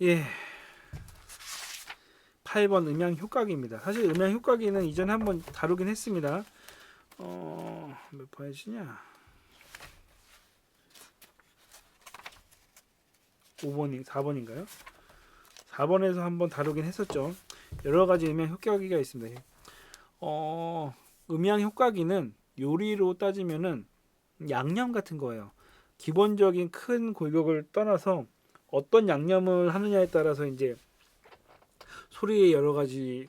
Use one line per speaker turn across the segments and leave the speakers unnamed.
예, 8번 음향 효과기입니다. 사실 음향 효과기는 이전에 한번 다루긴 했습니다. 몇 번이시냐? 5번이 4번인가요? 4번에서 한번 다루긴 했었죠. 여러 가지 음향 효과기가 있습니다. 음향 효과기는 요리로 따지면은 양념 같은 거예요. 기본적인 큰 골격을 떠나서 어떤 양념을 하느냐에 따라서 이제 소리의 여러 가지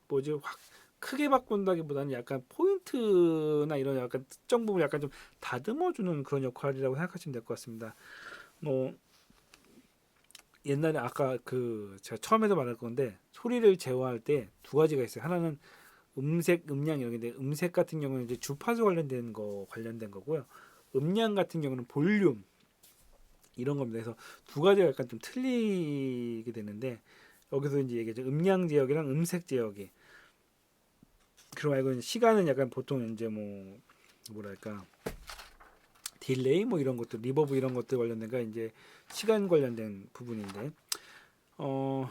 뭐지 확 크게 바꾼다기보다는 약간 포인트나 이런 약간 특정 부분을 약간 좀 다듬어주는 그런 역할이라고 생각하시면 될 것 같습니다. 뭐 옛날에 아까 제가 처음에도 말할 건데 소리를 제어할 때 두 가지가 있어요. 하나는 음색, 음량 이런 게 음색 같은 경우는 이제 주파수 관련된 거고요. 음량 같은 경우는 볼륨 이런 겁니다. 그래서 두 가지가 약간 좀 틀리게 되는데 여기서 이제 얘기하죠. 음량 제어기랑 음색 제어기. 그리고 말고 시간은 약간 보통 이제 뭐 뭐랄까 딜레이 뭐 이런 것들 리버브 이런 것들 관련된 거 이제 시간 관련된 부분인데 어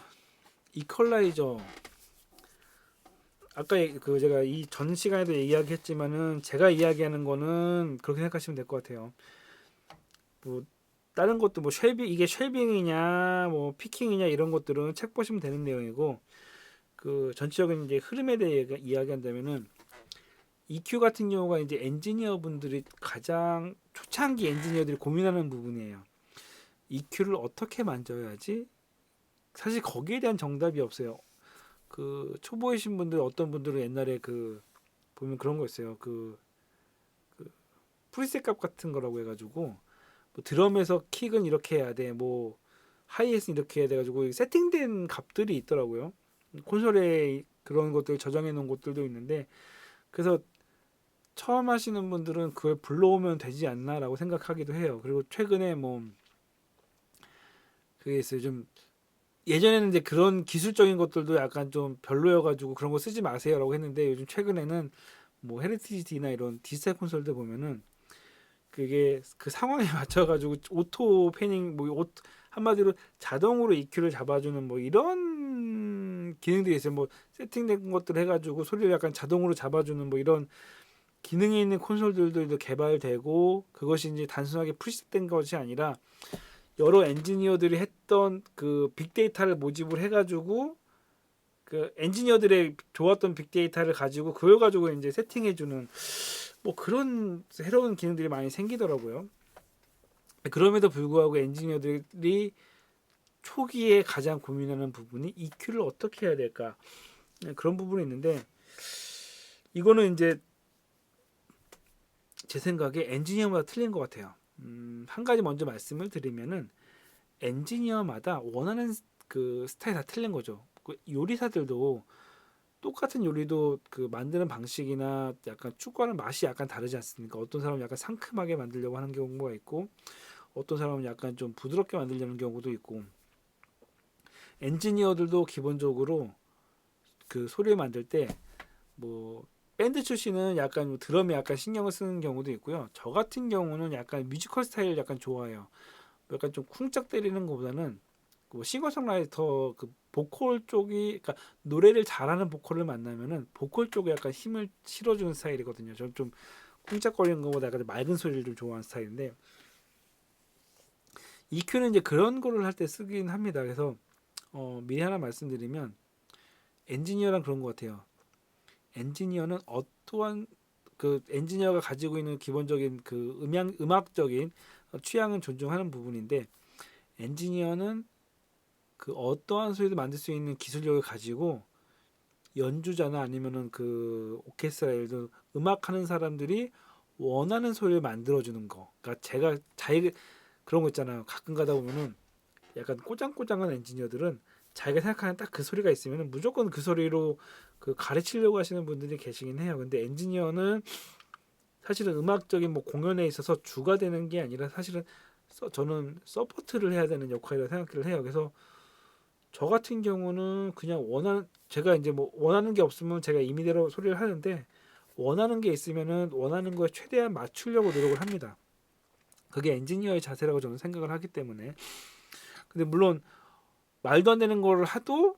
이퀄라이저 아까 제가 이 전 시간에도 이야기했지만은 제가 이야기하는 거는 그렇게 생각하시면 될 것 같아요. 뭐 다른 것도 뭐 이게 쉘빙이냐 뭐 피킹이냐 이런 것들은 책 보시면 되는 내용이고 그 전체적인 이제 흐름에 대해 이야기한다면은 EQ 같은 경우가 이제 엔지니어 분들이 가장 초창기 엔지니어들이 고민하는 부분이에요. EQ를 어떻게 만져야지? 사실 거기에 대한 정답이 없어요. 초보이신 분들 어떤 분들은 옛날에 보면 그런 거 있어요. 프리셋 값 같은 거라고 해가지고 뭐 드럼에서 킥은 이렇게 해야 돼. 뭐 하이햇은 이렇게 해야 돼가지고 세팅된 값들이 있더라고요. 콘솔에 그런 것들 저장해 놓은 것들도 있는데 그래서 처음 하시는 분들은 그걸 불러오면 되지 않나라고 생각하기도 해요. 그리고 최근에 뭐 그게 있어요. 좀 예전에는 이제 그런 기술적인 것들도 약간 좀 별로여가지고 그런 거 쓰지 마세요라고 했는데 요즘 최근에는 뭐 헤리티지 D나 이런 디지털 콘솔들 보면은 그게 그 상황에 맞춰가지고 오토 패닝 한마디로 자동으로 EQ를 잡아주는 뭐 이런 기능들이 있어요. 뭐 세팅된 것들 해가지고 소리를 약간 자동으로 잡아주는 뭐 이런 기능이 있는 콘솔들도 개발되고 그것이 이제 단순하게 프리셋된 것이 아니라 여러 엔지니어들이 했던 그 빅데이터를 모집을 해가지고 그 엔지니어들의 좋았던 빅데이터를 가지고 그걸 가지고 이제 세팅해주는 뭐 그런 새로운 기능들이 많이 생기더라고요. 그럼에도 불구하고 엔지니어들이 초기에 가장 고민하는 부분이 EQ를 어떻게 해야 될까 그런 부분이 있는데 이거는 이제 제 생각에 엔지니어마다 틀린 것 같아요. 한 가지 먼저 말씀을 드리면은 엔지니어마다 원하는 그 스타일 다 틀린 거죠. 그 요리사들도 똑같은 요리도 그 만드는 방식이나 약간 추구하는 맛이 약간 다르지 않습니까? 어떤 사람은 약간 상큼하게 만들려고 하는 경우가 있고 어떤 사람은 약간 좀 부드럽게 만들려는 경우도 있고 엔지니어들도 기본적으로 그 소리를 만들 때 뭐 밴드 출신은 약간 뭐 드럼에 약간 신경을 쓰는 경우도 있고요. 저 같은 경우는 약간 뮤지컬 스타일 약간 좋아해요. 약간 좀 쿵짝 때리는 것보다는 그 싱어송라이터 그 보컬 쪽이 그러니까 노래를 잘하는 보컬을 만나면은 보컬 쪽에 약간 힘을 실어주는 스타일이거든요. 저는 좀 쿵짝거리는 것보다 약간 맑은 소리를 좀 좋아하는 스타일인데 EQ는 이제 그런 거를 할 때 쓰긴 합니다. 그래서 미리 하나 말씀드리면 엔지니어랑 그런 것 같아요. 엔지니어는 어떠한 그 엔지니어가 가지고 있는 기본적인 그 음악적인 취향은 존중하는 부분인데 엔지니어는 그 어떠한 소리도 만들 수 있는 기술력을 가지고 연주자나 아니면은 그 오케스트라 예를 들어 음악하는 사람들이 원하는 소리를 만들어주는 거. 그러니까 제가 자기 그런 거 있잖아요. 가끔 가다 보면은 약간 꼬장꼬장한 엔지니어들은 자기가 생각하는 딱 그 소리가 있으면 무조건 그 소리로 그 가르치려고 하시는 분들이 계시긴 해요. 근데 엔지니어는 사실은 음악적인 뭐 공연에 있어서 주가 되는 게 아니라 사실은 저는 서포트를 해야 되는 역할이라고 생각을 해요. 그래서 저 같은 경우는 그냥 제가 이제 뭐 원하는 게 없으면 제가 임의대로 소리를 하는데 원하는 게 있으면은 원하는 거에 최대한 맞추려고 노력을 합니다. 그게 엔지니어의 자세라고 저는 생각을 하기 때문에. 근데 물론 말도 안 되는 거를 하도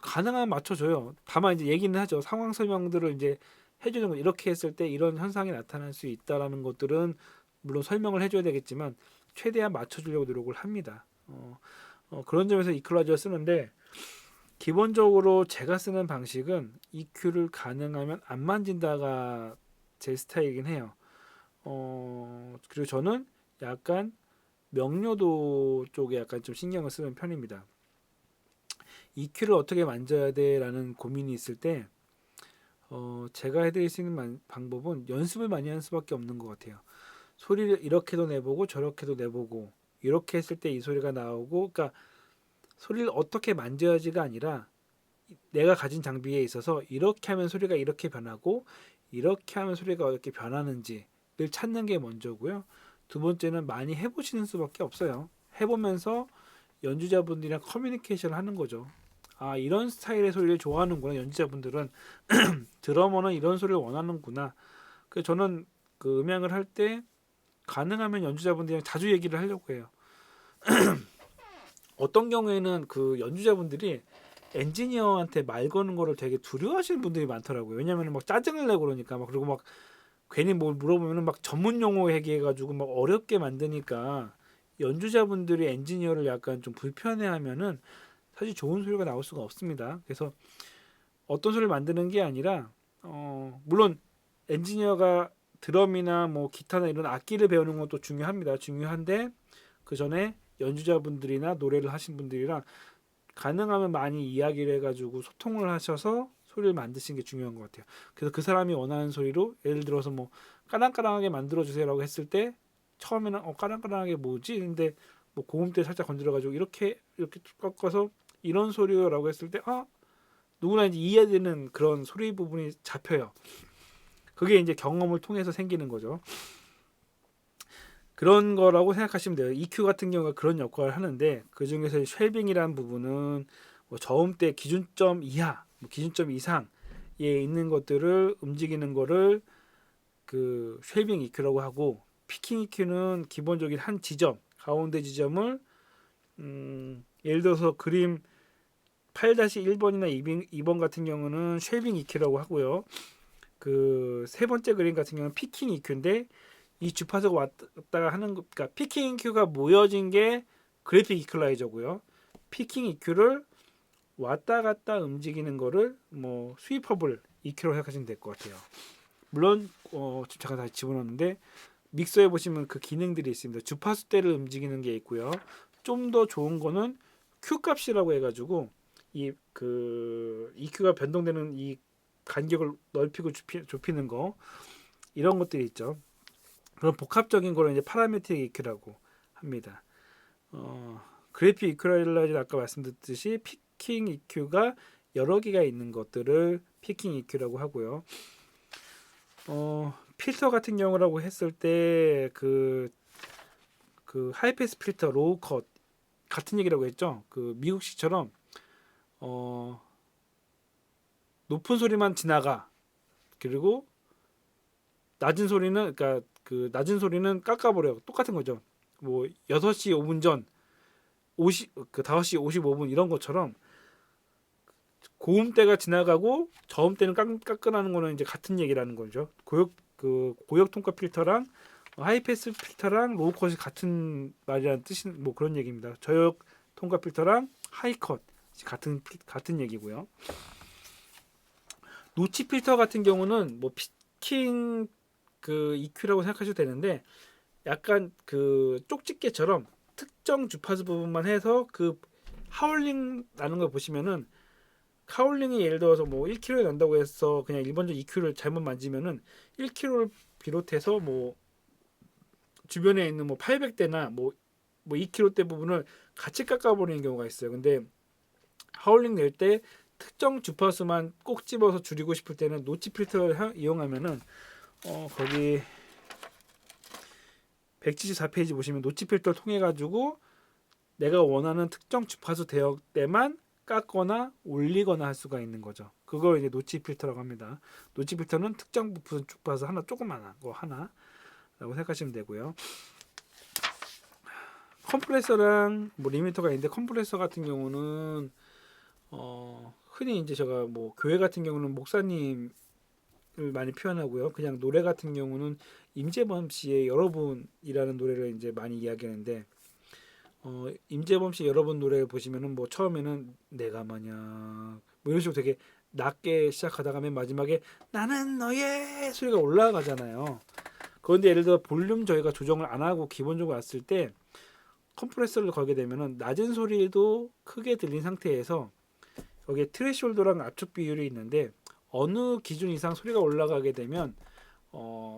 가능하면 맞춰줘요. 다만 이제 얘기는 하죠. 상황 설명들을 이제 해주는 거, 이렇게 했을 때 이런 현상이 나타날 수 있다라는 것들은 물론 설명을 해줘야 되겠지만 최대한 맞춰주려고 노력을 합니다. 그런 점에서 이퀄라이저를 쓰는데, 기본적으로 제가 쓰는 방식은 EQ를 가능하면 안 만진다가 제 스타일이긴 해요. 그리고 저는 약간 명료도 쪽에 약간 좀 신경을 쓰는 편입니다. EQ를 어떻게 만져야 돼라는 고민이 있을 때 제가 해드릴 수 있는 방법은 연습을 많이 하는 수밖에 없는 것 같아요. 소리를 이렇게도 내보고 저렇게도 내보고, 이렇게 했을 때 이 소리가 나오고, 그러니까 소리를 어떻게 만져야지가 아니라 내가 가진 장비에 있어서 이렇게 하면 소리가 이렇게 변하고 이렇게 하면 소리가 어떻게 변하는지를 찾는 게 먼저고요. 두 번째는 많이 해보시는 수밖에 없어요. 해보면서 연주자분들이랑 커뮤니케이션을 하는 거죠. 아, 이런 스타일의 소리를 좋아하는구나 연주자분들은. 드러머는 이런 소리를 원하는구나. 그래서 저는 그 음향을 할 때 가능하면 연주자분들이랑 자주 얘기를 하려고 해요. 어떤 경우에는 그 연주자분들이 엔지니어한테 말 거는 거를 되게 두려워하시는 분들이 많더라고요. 왜냐면 막 짜증을 내고 그러니까, 막 그리고 막 괜히 뭘 물어보면 막 전문 용어 얘기해가지고 막 어렵게 만드니까 연주자분들이 엔지니어를 약간 좀 불편해하면은 사실 좋은 소리가 나올 수가 없습니다. 그래서 어떤 소리를 만드는 게 아니라 물론 엔지니어가 드럼이나 뭐 기타나 이런 악기를 배우는 것도 중요합니다. 중요한데 그 전에 연주자분들이나 노래를 하신 분들이랑 가능하면 많이 이야기를 해가지고 소통을 하셔서 소리를 만드시는 게 중요한 것 같아요. 그래서 그 사람이 원하는 소리로, 예를 들어서 뭐 까랑까랑하게 만들어 주세요라고 했을 때 처음에는 까랑까랑하게 뭐지? 근데 뭐 고음대 살짝 건드려가지고 이렇게 꺾어서 이런 소리요라고 했을 때 누구나 이제 이해되는 그런 소리 부분이 잡혀요. 그게 이제 경험을 통해서 생기는 거죠. 그런 거라고 생각하시면 돼요. EQ 같은 경우가 그런 역할을 하는데, 그 중에서 쉘빙이라는 부분은 뭐 저음대 기준점 이하, 뭐 기준점 이상에 있는 것들을 움직이는 거를 그 쉘빙 EQ라고 하고, 피킹 EQ는 기본적인 한 지점, 가운데 지점을 예를 들어서 그림 8-1번이나 2번 같은 경우는 쉘빙 EQ라고 하고요. 그 세 번째 그림 같은 경우는 피킹 EQ인데, 이 주파수가 왔다가 하는 거, 그러니까 피킹 EQ가 모여진 게 그래픽 이퀄라이저고요. 피킹 EQ를 왔다 갔다 움직이는 거를 뭐 스위퍼블 EQ로 생각하시면 될 것 같아요. 물론 지금 잠깐 다시 집어넣는데, 믹서에 보시면 그 기능들이 있습니다. 주파수대를 움직이는 게 있고요. 좀 더 좋은 거는 Q 값이라고 해가지고 이 그 EQ가 변동되는 이 간격을 넓히고 좁히는 거, 이런 것들이 있죠. 그런 복합적인 거를 이제 파라메트릭 EQ라고 합니다. 그래픽 이퀄라이저는 아까 말씀드렸듯이 피킹 EQ가 여러 개가 있는 것들을 피킹 EQ라고 하고요. 필터 같은 경우라고 했을 때 그 하이패스 필터, 로우 컷 같은 얘기라고 했죠. 그 미국식처럼 높은 소리만 지나가, 그리고 낮은 소리는, 그러니까 그 낮은 소리는 깎아버려. 똑같은 거죠. 뭐 6시 5분 전 5시 55분 이런 것처럼 고음대가 지나가고 저음대는 깎으라는 거는 이제 같은 얘기라는 거죠. 고역 통과 필터랑 하이패스 필터랑 로우 컷이 같은 말이라는 뜻인 뭐 그런 얘기입니다. 저역 통과 필터랑 하이컷 같은 얘기고요. 노치 필터 같은 경우는 뭐 피킹 그 EQ라고 생각하셔도 되는데, 약간 그 쪽집게처럼 특정 주파수 부분만 해서 그 하울링 나는 걸 보시면은, 하울링이 예를 들어서 뭐 1kHz 난다고 해서 그냥 일반적 EQ를 잘못 만지면은 1kHz를 비롯해서 뭐 주변에 있는 뭐 800대나 뭐 2kHz대 부분을 같이 깎아버리는 경우가 있어요. 근데 하울링 낼 때 특정 주파수만 꼭 집어서 줄이고 싶을 때는 노치 필터를 이용하면은 거기 174페이지 보시면 노치 필터를 통해 가지고 내가 원하는 특정 주파수 대역대만 깎거나 올리거나 할 수가 있는 거죠. 그걸 이제 노치 필터라고 합니다. 노치 필터는 특정 주파수 하나, 조그만한 거 하나라고 생각하시면 되고요. 컴프레서랑 뭐 리미터가 있는데 컴프레서 같은 경우는 흔히 이제 제가 뭐 교회 같은 경우는 목사님을 많이 표현하고요. 그냥 노래 같은 경우는 임재범 씨의 여러분이라는 노래를 이제 많이 이야기하는데 임재범 씨 여러분 노래 보시면은 뭐 처음에는 내가 만약 뭐 이런 식으로 되게 낮게 시작하다가 맨 마지막에 나는 너의 소리가 올라가잖아요. 그런데 예를 들어 볼륨 저희가 조정을 안 하고 기본적으로 왔을 때 컴프레서를 걸게 되면은 낮은 소리도 크게 들린 상태에서 여기에 트레시홀더랑 압축 비율이 있는데 어느 기준 이상 소리가 올라가게 되면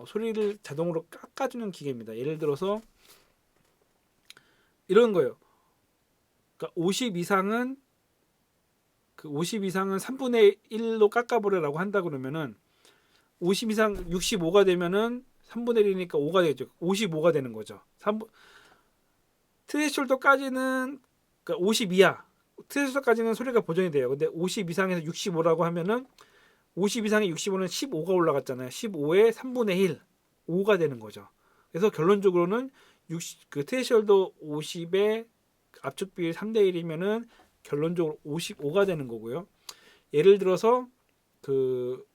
소리를 자동으로 깎아주는 기계입니다. 예를 들어서 이런 거예요. 그러니까 50 이상은 50 이상은 3분의 1로 깎아버려라고 한다 그러면은 50 이상 65가 되면은 3분의 1이니까 5가 되죠. 55가 되는 거죠. 트레시홀더까지는 그러니까 50 이하 트레시홀더까지는 소리가 보정이 돼요. 근데 50 이상에서 65라고 하면은 50 이상의 65는 15가 올라갔잖아요. 15의 3분의 1, 5가 되는 거죠. 그래서 결론적으로는 그 트레시홀더 50의 압축 비율 3대 1이면은 결론적으로 55가 되는 거고요. 예를 들어서 그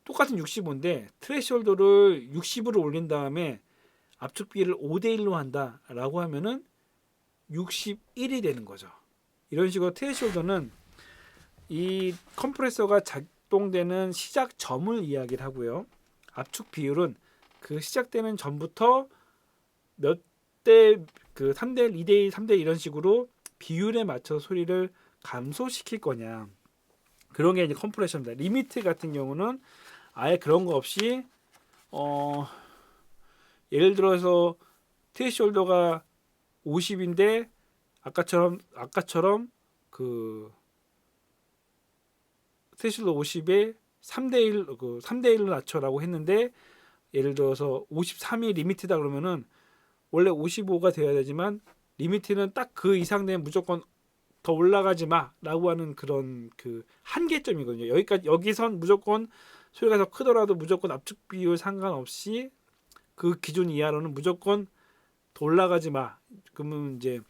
똑같은 65인데 트레시홀더를 60으로 올린 다음에 압축 비율을 5대 1로 한다라고 하면은 61이 되는 거죠. 이런 식으로 트레시홀더는 이 컴프레서가 작동되는 시작점을 이야기를 하고요. 압축 비율은 그 시작되는 전부터 몇 대 그 3대 1, 2대 1, 3대 1 이런 식으로 비율에 맞춰 소리를 감소시킬 거냐. 그런 게 이제 컴프레셔입니다. 리미트 같은 경우는 아예 그런 거 없이 예를 들어서 트레시홀더가 50인데 아까처럼 그 트레시홀더 50에 3대 1 그 3대 1로 낮춰라고 했는데 예를 들어서 53이 리미트다 그러면은 원래 55가 되어야 되지만 리미트는 딱 그 이상 되면 무조건 더 올라가지 마라고 하는 그런 그 한계점이거든요. 여기선 무조건 소리가 더 크더라도 무조건 압축 비율 상관없이 그 기준 이하로는 무조건 더 올라가지 마. 그러면 이제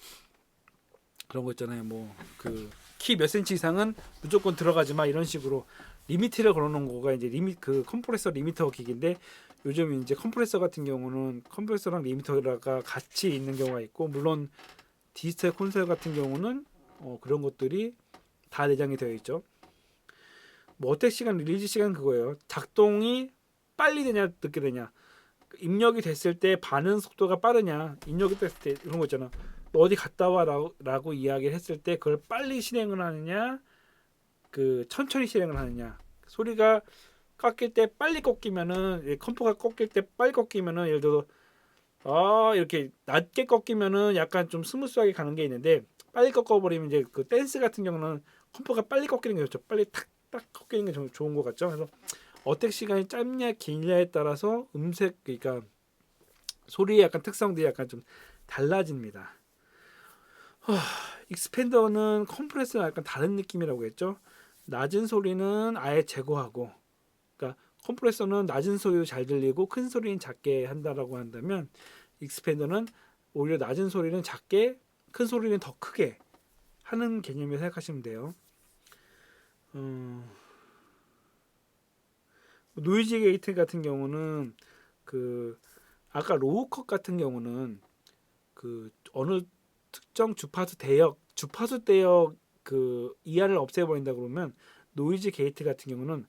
그런 거 있잖아요. 뭐 그 키 몇 센치 이상은 무조건 들어가지 마 이런 식으로 리미트를 걸어놓은 거가 이제 그 컴프레서 리미터 기기인데 요즘 이제 컴프레서 같은 경우는 컴프레서랑 리미터가 같이 있는 경우가 있고 물론 디지털 콘솔 같은 경우는 그런 것들이 다 내장이 되어 있죠. 뭐 어택 시간, 릴리즈 시간 그거예요. 작동이 빨리 되냐 늦게 되냐. 입력이 됐을 때 반응 속도가 빠르냐. 입력이 됐을 때 이런 거 있잖아. 너 어디 갔다 와라고 이야기를 했을 때 그걸 빨리 실행을 하느냐, 그 천천히 실행을 하느냐. 소리가 꺾일 때 빨리 꺾이면은 컴포가 꺾일 때 빨리 꺾이면은 예를 들어 이렇게 낮게 꺾이면은 약간 좀 스무스하게 가는 게 있는데 빨리 꺾어버리면 이제 그 댄스 같은 경우는 컴포가 빨리 꺾이는 게 좋죠. 빨리 탁탁 꺾이는 게 좀 좋은 것 같죠. 그래서 어택 시간이 짧냐 길냐에 따라서 음색 그러니까 소리의 약간 특성들이 약간 좀 달라집니다. 익스펜더는 컴프레서랑 약간 다른 느낌이라고 했죠. 낮은 소리는 아예 제거하고, 그러니까 컴프레서는 낮은 소리도 잘 들리고 큰 소리는 작게 한다라고 한다면 익스펜더는 오히려 낮은 소리는 작게, 큰 소리는 더 크게 하는 개념을 생각하시면 돼요. 노이즈 게이트 같은 경우는 그 아까 로우컷 같은 경우는 그 어느 특정 주파수 대역 그 이하를 없애버린다 그러면 노이즈 게이트 같은 경우는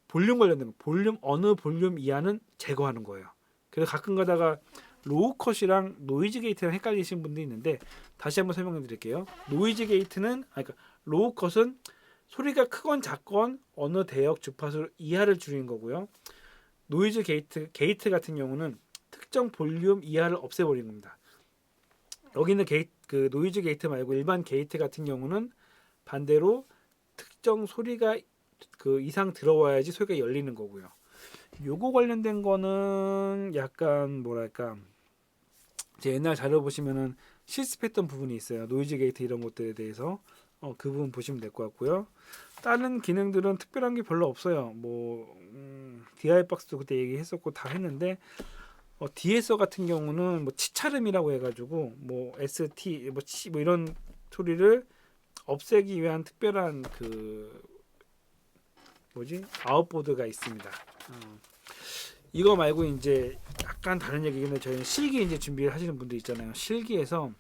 볼륨 관련된 어느 볼륨 이하는 제거하는 거예요. 그래서 가끔 가다가 로우컷이랑 노이즈 게이트랑 헷갈리시는 분들이 있는데 다시 한번 설명해 드릴게요. 노이즈 게이트는 그러니까 로우컷은 소리가 크건 작건 어느 대역 주파수 이하를 줄이는 거고요. 노이즈 게이트 같은 경우는 특정 볼륨 이하를 없애버리는 겁니다. 여기는 그 노이즈 게이트 말고 일반 게이트 같은 경우는 반대로 특정 소리가 그 이상 들어와야지 소리가 열리는 거고요. 요거 관련된 거는 약간 뭐랄까 제 옛날 자료 보시면은 실습했던 부분이 있어요. 노이즈 게이트 이런 것들에 대해서 그 부분 보시면 될 것 같고요. 다른 기능들은 특별한 게 별로 없어요. 뭐 DI 박스도 그때 얘기했었고 다 했는데 디에서 같은 경우는 뭐 치차름이라고 해가지고 뭐 ST 뭐 이런 소리를 없애기 위한 특별한 그 뭐지 아웃보드가 있습니다. 이거 말고 이제 약간 다른 얘기인데 저희는 실기 이제 준비를 하시는 분들 있잖아요. 실기에서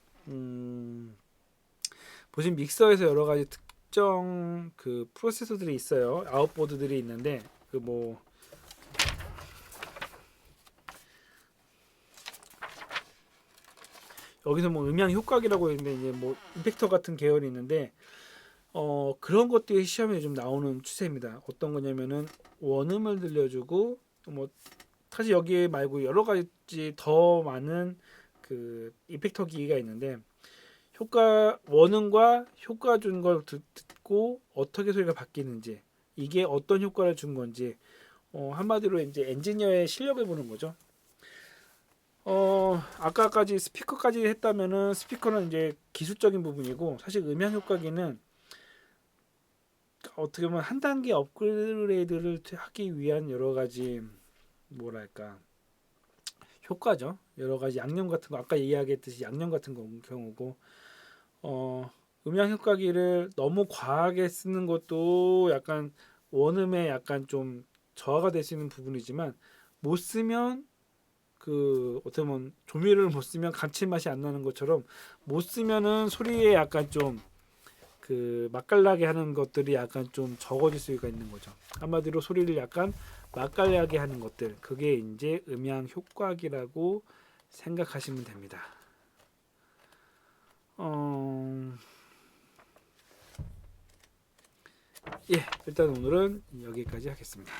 보신 믹서에서 여러 가지 특정 그 프로세서들이 있어요. 아웃보드들이 있는데 그 뭐 여기서 뭐 음향 효과기라고 했는데 이제 뭐 임팩터 같은 계열이 있는데 그런 것들이 시험에 좀 나오는 추세입니다. 어떤 거냐면은 원음을 들려주고 뭐 사실 여기 말고 여러 가지 더 많은 그 이펙터 기기가 있는데 효과 원음과 효과 준 걸 듣고 어떻게 소리가 바뀌는지 이게 어떤 효과를 준 건지 한마디로 이제 엔지니어의 실력을 보는 거죠. 아까까지 스피커까지 했다면은 스피커는 이제 기술적인 부분이고 사실 음향 효과기는 어떻게 보면 한 단계 업그레이드를 하기 위한 여러 가지 뭐랄까 효과죠. 여러 가지 양념 같은 거 아까 이야기했듯이 양념 같은 경우고 음향 효과기를 너무 과하게 쓰는 것도 약간 원음에 약간 좀 저하가 될 수 있는 부분이지만 못 쓰면 그 어떻게 보면 조미료를 못 쓰면 감칠맛이 안 나는 것처럼 못 쓰면은 소리에 약간 좀 그 맛깔나게 하는 것들이 약간 좀 적어질 수가 있는 거죠. 한마디로 소리를 약간 맛깔나게 하는 것들 그게 이제 음향 효과기라고 생각하시면 됩니다. 예, 일단 오늘은 여기까지 하겠습니다.